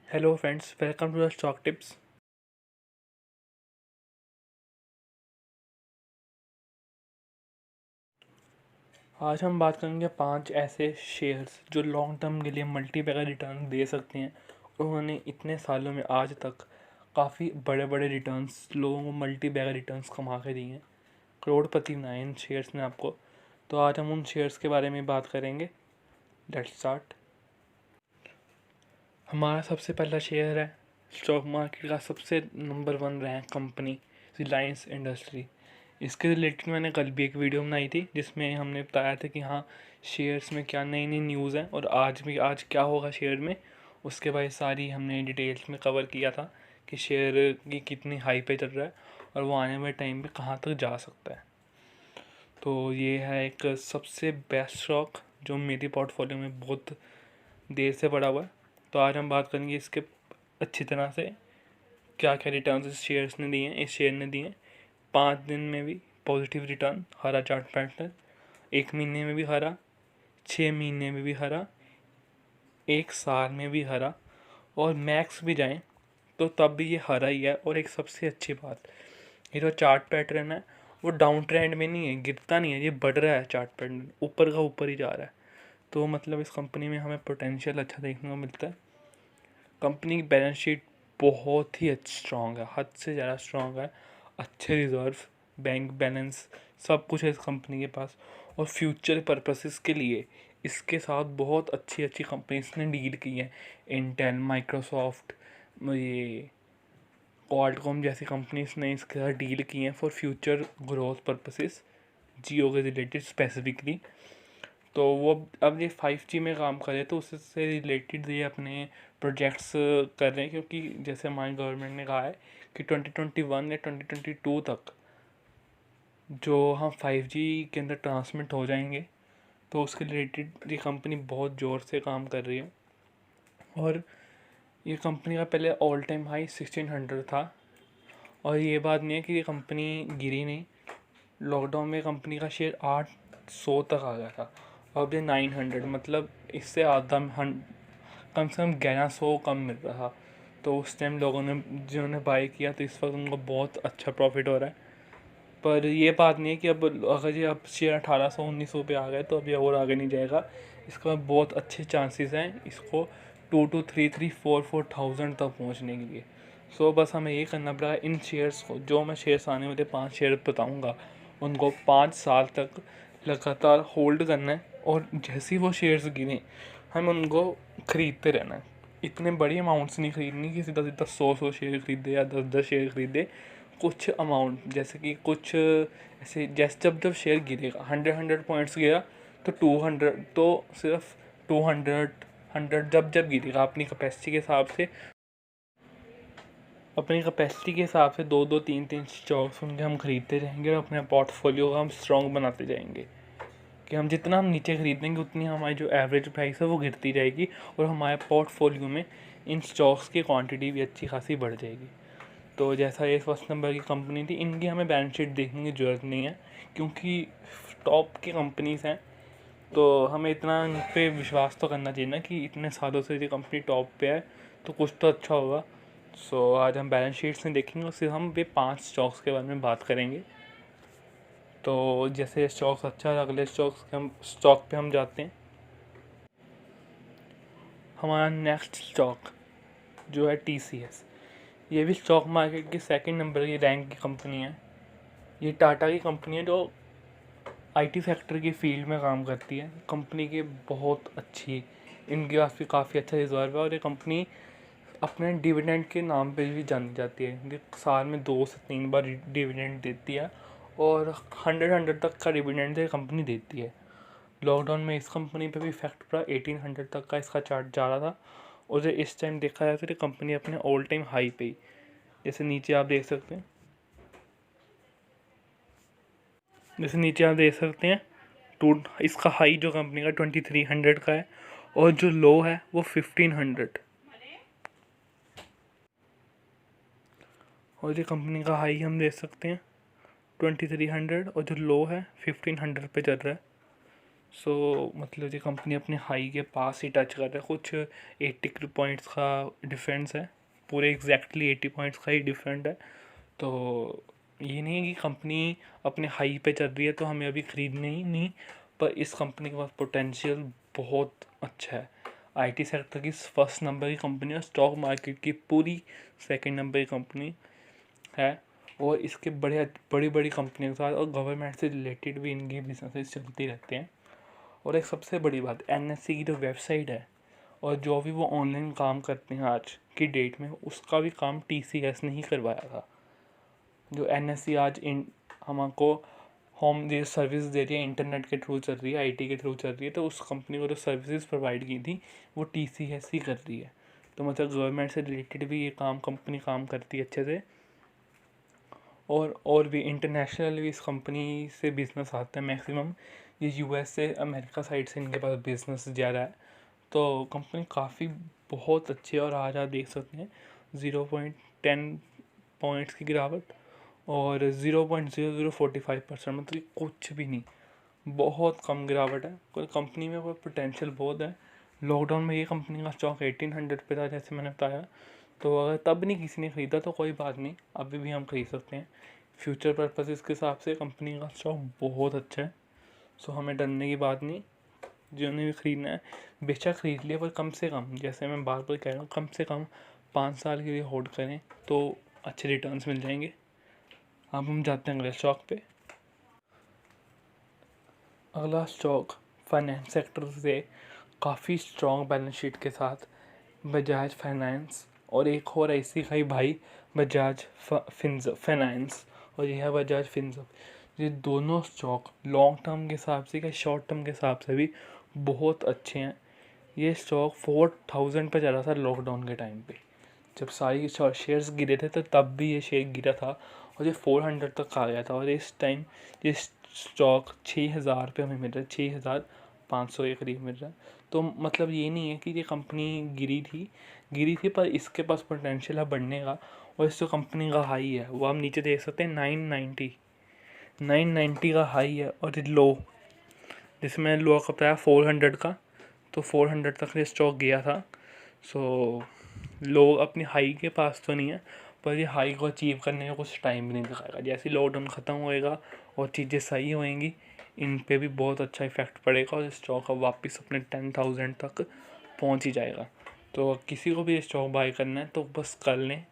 Hello friends, welcome to the stock tips. आज हम बात करेंगे 5 ऐसे शेयर्स जो लॉन्ग टर्म के लिए मल्टी बैगर रिटर्न दे सकते हैं। उन्होंने इतने सालों में आज तक काफ़ी बड़े बड़े रिटर्न्स लोगों को मल्टी बैगर रिटर्न्स कमा के दिए हैं। करोड़पति बनाए इन शेयर्स ने आपको। तो आज हम उन शेयर्स के बारे में बात करेंगे। Let's start. हमारा सबसे पहला शेयर है स्टॉक मार्केट का सबसे number 1 rank company Reliance industry. इसके रिलेटेड मैंने कल भी एक वीडियो बनाई थी जिसमें हमने बताया था कि हाँ, शेयर्स में क्या नई नई न्यूज़ है और आज क्या होगा शेयर में। उसके बाद सारी हमने डिटेल्स में कवर किया था कि शेयर की कितनी हाई पे चल रहा है और वो आने वाले टाइम पे कहाँ तक जा सकता है। तो ये है एक सबसे बेस्ट स्टॉक जो मेरी पोर्टफोलियो में बहुत देर से पड़ा हुआ है। तो आज हम बात करेंगे इसके अच्छी तरह से क्या क्या रिटर्न इस शेयर्स ने दिए हैं। इस शेयर ने दिए हैं 5 दिन में भी पॉजिटिव रिटर्न, हरा चार्ट पैटर्न, 1 महीने में भी हरा, 6 महीने में भी हरा, 1 साल में भी हरा, और मैक्स भी जाएं तो तब भी ये हरा ही है। और एक सबसे अच्छी बात, ये जो चार्ट पैटर्न है वो डाउन ट्रेंड में नहीं है, गिरता नहीं है, ये बढ़ रहा है। चार्ट पैटर्न ऊपर का ऊपर ही जा रहा है। तो मतलब इस कंपनी में हमें पोटेंशियल अच्छा देखने को मिलता है। कंपनी की बैलेंस शीट बहुत ही स्ट्रॉन्ग है, हद से ज़्यादा स्ट्रॉन्ग है। अच्छे रिजर्व, बैंक बैलेंस, सब कुछ है इस कंपनी के पास। और फ्यूचर पर्पसेस के लिए इसके साथ बहुत अच्छी अच्छी कंपनीज ने डील की है। इंटेल, माइक्रोसॉफ्ट, ये क्वालकॉम जैसी कंपनीज ने इसके साथ डील की हैं फॉर फ्यूचर ग्रोथ पर्पसेस, जियो के रिलेटेड स्पेसिफिकली। तो वो अब ये 5G में काम करे तो उससे रिलेटेड ये अपने प्रोजेक्ट्स कर रहे हैं, क्योंकि जैसे हमारी गवर्नमेंट ने कहा है कि 2021 या 2022 तक जो हम 5G के अंदर ट्रांसमिट हो जाएंगे, तो उसके रिलेटेड ये कंपनी बहुत ज़ोर से काम कर रही है। और ये कंपनी का पहले ऑल टाइम हाई 1600 था। और ये बात नहीं है कि ये कंपनी गिरी नहीं, लॉकडाउन में कंपनी का शेयर 800 तक आ गया था। अब ये 900, मतलब इससे आधा कम से कम 1100 कम मिल रहा था। तो उस टाइम लोगों ने जिन्होंने बाई किया तो इस वक्त उनको बहुत अच्छा प्रॉफिट हो रहा है। पर ये बात नहीं है कि अब अगर ये अब शेयर 1800-1900 पे आ गए तो अभी और आगे नहीं जाएगा। इसका बहुत अच्छे चांसेस हैं इसको 2 to 3, 3, 4 तक पहुंचने के लिए। सो बस हमें ये करना पड़ेगा, इन शेयर्स को, जो मैं शेयर्स आने वाले 5 शेयर बताऊंगा, उनको 5 साल तक लगातार होल्ड करना है। और जैसे ही वो शेयर्स गिरें हम उनको ख़रीदते रहना है। इतने बड़ी अमाउंट्स नहीं खरीदनी कि सीधा सीधा 100 शेयर खरीदे या 10 शेयर खरीदे। कुछ अमाउंट, जैसे कि कुछ ऐसे, जैसे जब शेयर गिरेगा 100 पॉइंट्स गिरा तो 200, तो सिर्फ 200 100 जब गिरेगा अपनी कैपेसिटी के हिसाब से, दो दो तीन तीन स्टॉक्स उनके हम खरीदते रहेंगे और अपने पोर्टफोलियो का हम स्ट्रॉन्ग बनाते जाएंगे। कि हम जितना हम नीचे खरीदेंगे उतनी हमारी जो एवरेज प्राइस है वो गिरती जाएगी और हमारे पोर्टफोलियो में इन स्टॉक्स की क्वांटिटी भी अच्छी खासी बढ़ जाएगी। तो जैसा ये फर्स्ट नंबर की कंपनी थी, इनकी हमें बैलेंस शीट देखने की ज़रूरत नहीं है क्योंकि टॉप की कंपनीज़ हैं। तो हमें इतना इन पे विश्वास तो करना चाहिए ना कि इतने सालों से ये कंपनी टॉप पे है तो कुछ तो अच्छा होगा। सो आज हम बैलेंस शीट्स में देखेंगे और फिर हम वे 5 स्टॉक्स के बारे में बात करेंगे। तो जैसे स्टॉक्स अच्छा है, अगले स्टॉक पे हम जाते हैं। हमारा नेक्स्ट स्टॉक जो है TCS। ये भी स्टॉक मार्केट की सेकंड नंबर की रैंक की कंपनी है। ये टाटा की कंपनी है जो IT सेक्टर की फील्ड में काम करती है। कंपनी की बहुत अच्छी, इनके पास भी काफ़ी अच्छा रिजर्व है और ये कंपनी अपने डिविडेंड के नाम पे भी जानी जाती है। ये साल में 2 से 3 बार डिविडेंड देती है और 100 तक का डिविडेंड ये कंपनी देती है। लॉकडाउन में इस कंपनी पे भी इफेक्ट पड़ा, 1800 तक का इसका चार्ट जा रहा था। और जो इस टाइम देखा जाए तो ये कंपनी अपने ऑल टाइम हाई पे ही, जैसे नीचे आप देख सकते हैं, टू इसका हाई जो कंपनी का 2300 का है और जो लो है वो 1500। और ये कंपनी का हाई हम देख सकते हैं 2300 और जो लो है 1500 पे चल रहा है। सो मतलब ये कंपनी अपने हाई के पास ही टच कर रहा है, कुछ 80 पॉइंट्स का डिफरेंस है, पूरे एग्जैक्टली 80 पॉइंट्स का ही डिफरेंट है। तो ये नहीं है कि कंपनी अपने हाई पे चल रही है तो हमें अभी ख़रीदनी ही नहीं, पर इस कंपनी के पास पोटेंशियल बहुत अच्छा है। आईटी सेक्टर की फर्स्ट नंबर की कंपनी है, स्टॉक मार्केट की पूरी सेकंड नंबर की कंपनी है, और इसके बड़ी बड़ी कंपनियों के साथ और गवर्नमेंट से रिलेटेड भी इनकी बिजनेसेस चलती रहते हैं। और एक सबसे बड़ी बात, एनएससी की जो वेबसाइट है और जो भी वो ऑनलाइन काम करते हैं आज की डेट में, उसका भी काम टीसीएस ने ही करवाया था। जो एनएससी आज हमको होम जो सर्विस दे रही है, इंटरनेट के थ्रू चल रही है, आईटी के थ्रू चल रही है, तो उस कंपनी को जो सर्विसेज प्रोवाइड की थी वो टीसीएस ही कर रही है। तो मतलब गवर्नमेंट से रिलेटेड भी ये कंपनी काम करती है अच्छे से, और भी इंटरनेशनल भी इस कंपनी से बिज़नेस आता है मैक्सिमम। ये यूएस से, अमेरिका साइड से इनके पास बिज़नेस ज़्यादा है। तो कंपनी काफ़ी बहुत अच्छी है, और आज आप देख सकते हैं 0.10 पॉइंट्स की गिरावट और 0.0045%, मतलब कुछ भी नहीं, बहुत कम गिरावट है। कोई कंपनी में कोई पोटेंशियल बहुत है। लॉकडाउन में ये कंपनी का स्टॉक 1800 पे था जैसे मैंने बताया, तो अगर तब नहीं किसी ने ख़रीदा तो कोई बात नहीं, अभी भी हम खरीद सकते हैं। फ्यूचर पर्पस के हिसाब से कंपनी का स्टॉक बहुत अच्छा है, सो हमें डरने की बात नहीं। जिन्होंने भी ख़रीदना है बेशक ख़रीद लिया, पर कम से कम, जैसे मैं बार बार कह रहा हूँ, कम से कम 5 साल के लिए होल्ड करें तो अच्छे रिटर्न्स मिल जाएंगे। अब हम जाते हैं अगले स्टॉक पे। अगला स्टॉक फाइनेंस सेक्टर से काफ़ी स्ट्रॉन्ग बैलेंस शीट के साथ बजाज फाइनेंस, और एक और ऐसी का ही भाई बजाज फाइनेंस, और यह है बजाज फिनसर्व। ये दोनों स्टॉक लॉन्ग टर्म के हिसाब से या शॉर्ट टर्म के हिसाब से भी बहुत अच्छे हैं। ये स्टॉक 4000 पर जा रहा था लॉकडाउन के टाइम पे, जब सारी शेयर्स गिरे थे तो तब भी ये शेयर गिरा था, और ये 400 तक आ गया था, और इस टाइम ये स्टॉक 6000 पे हमें मिल रहा है, 6500 के करीब मिल रहा है। तो मतलब ये नहीं है कि ये कंपनी गिरी थी, पर इसके पास पोटेंशियल है बढ़ने का। और इस जो कंपनी का हाई है वो आप नीचे देख सकते हैं, 990 का हाई है, और लो जिसमें लो का बताया 400 का, तो 400 तक ये स्टॉक गया था। सो लो अपनी हाई के पास तो नहीं है, पर ये हाई को अचीव करने में कुछ टाइम भी नहीं दिखाएगा। जैसे लॉकडाउन ख़त्म होएगा और चीज़ें सही होएंगी, इन पे भी बहुत अच्छा इफेक्ट पड़ेगा, और स्टॉक अब वापस अपने 10,000 तक पहुंच ही जाएगा। तो किसी को भी स्टॉक बाय करना है तो बस कर लें,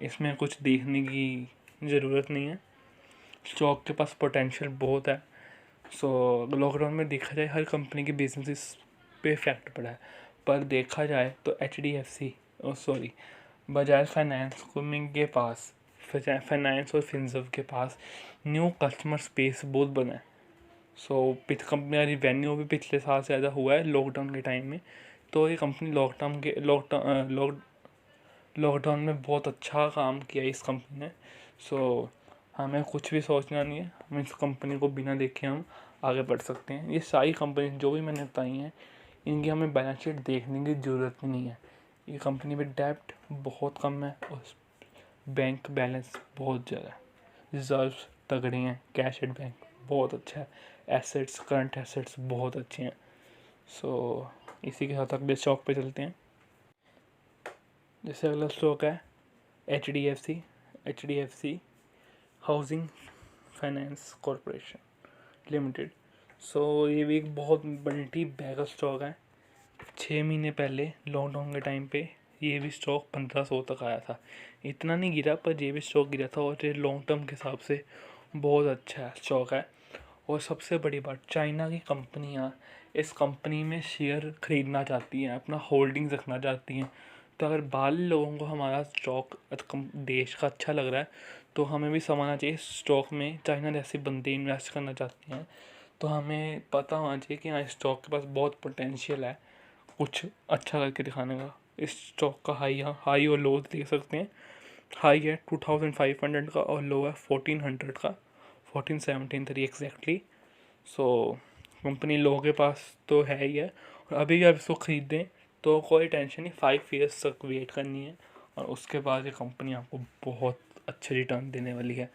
इसमें कुछ देखने की ज़रूरत नहीं है। स्टॉक के पास पोटेंशियल बहुत है। सो लॉकडाउन में देखा जाए हर कंपनी के बिजनेस पे इफेक्ट पड़ा है, पर देखा जाए तो बजाज फाइनेंस के पास, फाइनेंस और फिनसर्व के पास न्यू कस्टमर स्पेस बहुत बना है। सो कंपनी का रिवेन्यू भी पिछले साल से ज़्यादा हुआ है लॉकडाउन के टाइम में। तो ये कंपनी लॉकडाउन में बहुत अच्छा काम किया इस कंपनी ने। सो हमें कुछ भी सोचना नहीं है, हम इस कंपनी को बिना देखे हम आगे बढ़ सकते हैं। ये सारी कंपनी जो भी मैंने बताई हैं, इनकी हमें बैलेंस शीट देखने की ज़रूरत ही नहीं है। ये कंपनी में डेब्ट बहुत कम है और बैंक बैलेंस बहुत ज़्यादा है, रिजर्व्स तगड़े हैं, कैश एट बैंक बहुत अच्छा है, एसेट्स करंट एसेट्स बहुत अच्छे हैं। सो इसी के साथ अगले स्टॉक पे चलते हैं। जैसे अगला स्टॉक है H D F C housing finance corporation limited. So ये भी एक बहुत मल्टी बैगर स्टॉक है। 6 महीने पहले लॉकडाउन के टाइम पे ये भी स्टॉक 1500 तक आया था। इतना नहीं गिरा, पर ये भी स्टॉक गिरा था, और ये लॉन्ग टर्म के हिसाब से बहुत अच्छा स्टॉक है। और सबसे बड़ी बात, चाइना की कंपनियां इस कंपनी में शेयर खरीदना चाहती हैं, अपना होल्डिंग्स रखना चाहती हैं। तो अगर बाल लोगों को हमारा स्टॉक देश का अच्छा लग रहा है, तो हमें भी समझना चाहिए स्टॉक में चाइना जैसे बंदे इन्वेस्ट करना चाहते हैं, तो हमें पता होना चाहिए कि हाँ स्टॉक के पास बहुत पोटेंशियल है कुछ अच्छा करके दिखाने का। इस स्टॉक का हाई और लो देख सकते हैं। हाई है 2500 का और लो है 1400 का, 1473 एग्जैक्टली। सो कंपनी लोगों के पास तो है ही है, और अभी आप इसको ख़रीदें तो कोई टेंशन नहीं, 5 ईयर्स तक वेट करनी है, और उसके बाद ये कंपनी आपको बहुत अच्छे रिटर्न देने वाली है।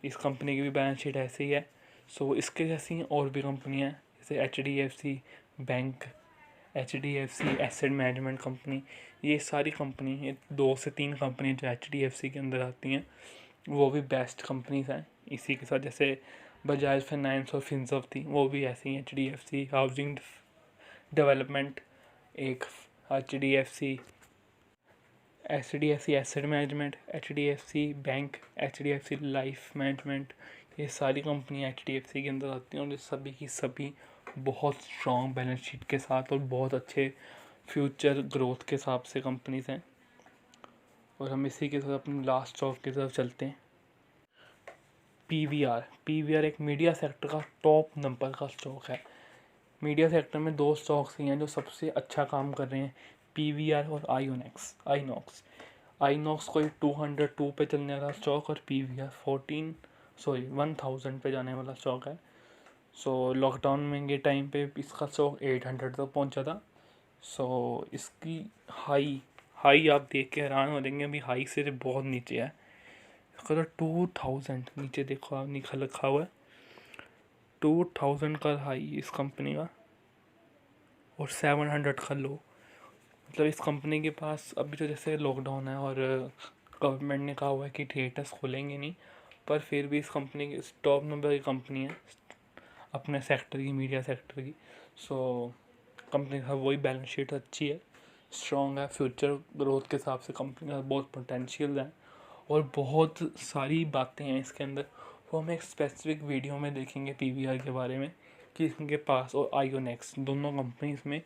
इस कंपनी की भी बैलेंस शीट ऐसे ही है। सो इसके जैसी और भी कंपनियाँ हैं, जैसे HDFC bank, HDFC asset management company, ये सारी कंपनी, ये 2 से 3 कंपनी जो HDFC के अंदर आती हैं वो भी बेस्ट कंपनीज हैं। इसी के साथ जैसे बजाज फाइनेंस और फिनसर्व थी, वो भी ऐसी हैं। HDFC हाउसिंग डेवलपमेंट एक, HDFC asset management, HDFC bank, HDFC life management, ये सारी कंपनियाँ HDFC के अंदर आती हैं और ये सभी की सभी बहुत स्ट्रॉन्ग बैलेंस शीट के साथ और बहुत अच्छे फ्यूचर ग्रोथ के हिसाब से कंपनीज हैं। और हम इसी के साथ अपनी लास्ट स्टॉक की तरफ चलते हैं। PVR एक मीडिया सेक्टर का टॉप नंबर का स्टॉक है। मीडिया सेक्टर में 2 स्टॉक्स ही हैं जो सबसे अच्छा काम कर रहे हैं, PVR और आईनॉक्स कोई 202 पे चलने वाला स्टॉक और PVR 1000 पे जाने वाला स्टॉक है। सो लॉकडाउन में के टाइम पे इसका स्टॉक 800 तक पहुंचा था। सो इसकी हाई आप देख के हैरान हो जाएंगे, अभी हाई से बहुत नीचे है। इसका तो 2000 नीचे देखो, आप नीचे लिखा हुआ है 2000 का हाई इस कंपनी का और 700 का लो। मतलब इस कंपनी के पास अभी तो जैसे लॉकडाउन है और गवर्नमेंट ने कहा हुआ है कि थिएटर्स खोलेंगे नहीं, पर फिर भी इस कंपनी की टॉप नंबर की कंपनी है अपने सेक्टर की, मीडिया सेक्टर की। सो कंपनी का वही बैलेंस शीट अच्छी है, स्ट्रॉन्ग है, फ्यूचर ग्रोथ के हिसाब से कंपनी का बहुत पोटेंशियल है और बहुत सारी बातें हैं इसके अंदर। वो हम एक स्पेसिफिक वीडियो में देखेंगे PVR के बारे में कि इनके पास और आयोनेक्स दोनों कंपनीज में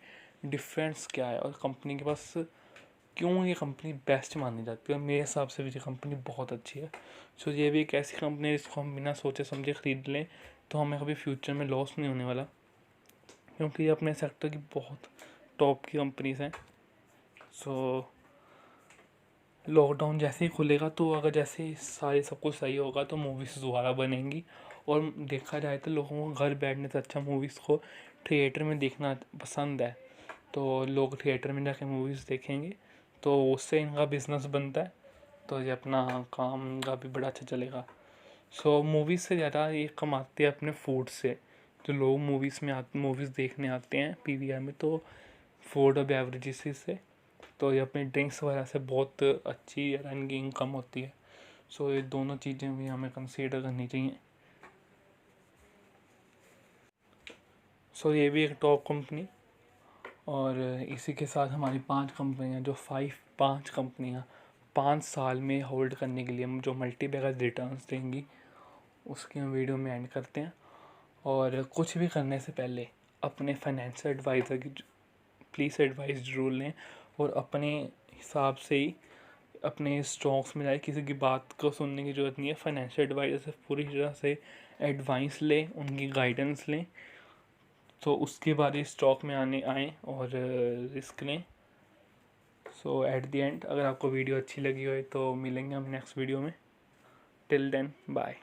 डिफरेंस क्या है और कंपनी के पास क्यों ये कंपनी बेस्ट मानी जाती है। और मेरे हिसाब से भी ये कंपनी बहुत अच्छी है। सो ये भी एक ऐसी कंपनी है जिसको हम बिना सोचे समझे ख़रीद लें तो हमें कभी फ्यूचर में लॉस नहीं होने वाला, क्योंकि ये अपने सेक्टर की बहुत टॉप की कंपनीज हैं। सो लॉकडाउन जैसे ही खुलेगा तो अगर जैसे सारे सब कुछ सही होगा तो मूवीज़ दोबारा बनेंगी। और देखा जाए तो लोगों को घर बैठने से अच्छा मूवीज़ को थिएटर में देखना पसंद है, तो लोग थिएटर में जाके मूवीज़ देखेंगे तो उससे इनका बिज़नेस बनता है, तो ये अपना काम का भी बड़ा अच्छा चलेगा। सो मूवीज़ से ज़्यादा ये कमाते हैं अपने फूड से। जो लोग मूवीज़ देखने आते हैं PVR में, तो फूड और बेवरेजेस से, तो ये अपने ड्रिंक्स वगैरह से बहुत अच्छी इनकी इनकम होती है। सो ये दोनों चीज़ें भी हमें कंसीडर करनी चाहिए। सो ये भी एक टॉप कंपनी। और इसी के साथ हमारी 5 कंपनियाँ जो 5 कंपनियाँ 5 साल में होल्ड करने के लिए जो मल्टीबैगर रिटर्न्स देंगी, उसकी हम वीडियो में एंड करते हैं। और कुछ भी करने से पहले अपने फाइनेंशियल एडवाइज़र की प्लीज़ एडवाइस ज़रूर लें और अपने हिसाब से ही अपने स्टॉक्स में जाए। किसी की बात को सुनने की ज़रूरत नहीं है, फाइनेंशियल एडवाइज़र से पूरी तरह से एडवाइस लें, उनकी गाइडेंस लें, तो उसके बाद ही स्टॉक में आएँ और रिस्क लें। सो एट द एंड अगर आपको वीडियो अच्छी लगी हो तो मिलेंगे हम नेक्स्ट वीडियो में। Till then bye.